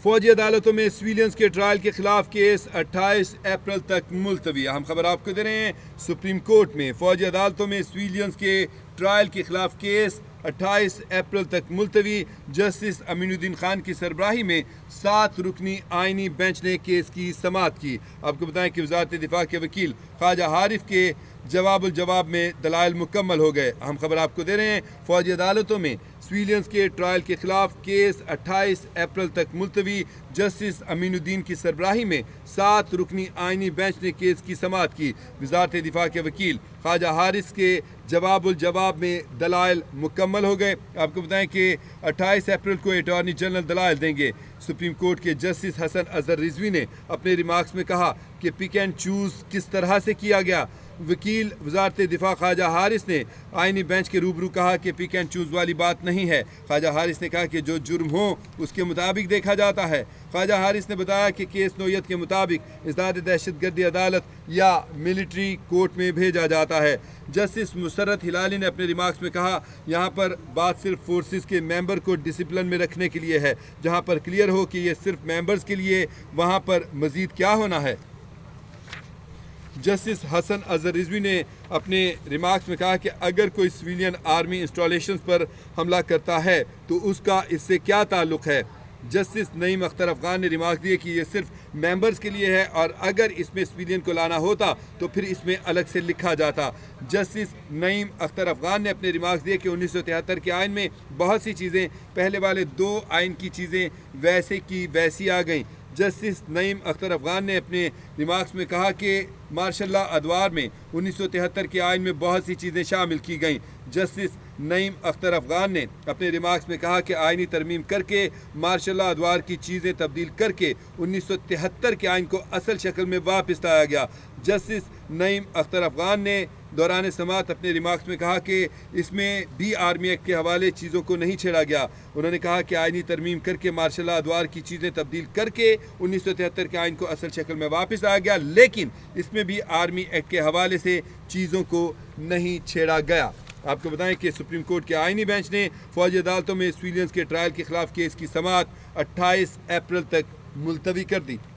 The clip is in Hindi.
फौजी अदालतों में सिविलियंस के ट्रायल के खिलाफ केस 28 अप्रैल तक मुलतवी। हम खबर आपको दे रहे हैं, सुप्रीम कोर्ट में फौजी अदालतों में सिविलियंस के ट्रायल के खिलाफ केस 28 अप्रैल तक मुलतवी। जस्टिस अमीनुद्दीन खान की सरबराही में 7 रुकनी आइनी बेंच ने केस की समाअत की। आपको बताएं कि वजारत दिफा के वकील ख्वाजा हारिफ के जवाब में दलाइल मुकम्मल हो गए। हम खबर आपको दे रहे हैं, फौजी अदालतों में सिविलियंस के ट्रायल के खिलाफ केस 28 अप्रैल तक मुलतवी। जस्टिस अमीनुद्दीन की सरबराही में 7 रुकनी आइनी बेंच ने केस की समाअत की। वजारत दिफा के वकील ख्वाजा हारिस के जवाब में दलाइल मुकम्मल हो गए। आपको बताएं कि 28 अप्रैल को अटॉर्नी जनरल दलाइल देंगे। सुप्रीम कोर्ट के जस्टिस हसन अजहर रिजवी ने अपने रिमार्क्स में कहा कि पिक एंड चूज़ किस तरह से किया गया। वकील वजारत दिफा ख्वाजा हारिस ने आइनी बेंच के रूबरू कहा कि पिक एंड चूज़ वाली बात नहीं है। ख्वाजा हारिस ने कहा कि जो जुर्म हो उसके मुताबिक देखा जाता है। ख्वाजा हारिस ने बताया कि केस नोयत के मुताबिक इज़दाद दहशतगर्दी अदालत या मिलिट्री कोर्ट में भेजा जाता है। जस्टिस मुसर्रत हिलाली ने अपने रिमार्क्स में कहा, यहाँ पर बात सिर्फ फोर्सेस के मेंबर को डिसिप्लिन में रखने के लिए है। जहाँ पर क्लियर हो कि ये सिर्फ मेंबर्स के लिए, वहाँ पर मज़ीद क्या होना है। जस्टिस हसन अजहर रिजवी ने अपने रिमार्क्स में कहा कि अगर कोई सिविलियन आर्मी इंस्टॉलेशंस पर हमला करता है तो उसका इससे क्या ताल्लुक़ है। जस्टिस नईम अख्तर अफगान ने रिमार्क दिए कि ये सिर्फ मेंबर्स के लिए है और अगर इसमें सिविलियन को लाना होता तो फिर इसमें अलग से लिखा जाता। जस्टिस नईम अख्तर अफगान ने अपने रिमार्क्स दिए कि 1973 के आइन में बहुत सी चीज़ें पहले वाले 2 आइन की चीज़ें वैसे की वैसी आ गईं। जस्टिस नईम अख्तर अफगान ने अपने रिमार्क्स में कहा कि मार्शल लॉ अदवार में 1973 के आइन में बहुत सी चीज़ें शामिल की गईं। जस्टिस नईम अख्तर अफगान ने अपने रिमार्क्स में कहा कि आइनी तरमीम करके मार्शल लॉ अदवार की चीज़ें तब्दील करके 1973 के आइन को असल शक्ल में वापस लाया गया। जस्टिस नईम अख्तर अफगान ने दौरान समाअत अपने रिमार्क्स में कहा कि इसमें भी आर्मी एक्ट के हवाले चीज़ों को नहीं छेड़ा गया। उन्होंने कहा कि आइनी तरमीम करके मार्शल लॉ अदवार की चीज़ें तब्दील करके 1973 के आइन को असल शक्ल में वापस लाया गया, लेकिन इसमें भी आर्मी एक्ट के हवाले से चीज़ों को नहीं छेड़ा गया। आपको बताएं कि सुप्रीम कोर्ट के आइनी बेंच ने फौजी अदालतों में सिविलियंस के ट्रायल के खिलाफ केस की समाअत 28 अप्रैल तक मुलतवी कर दी।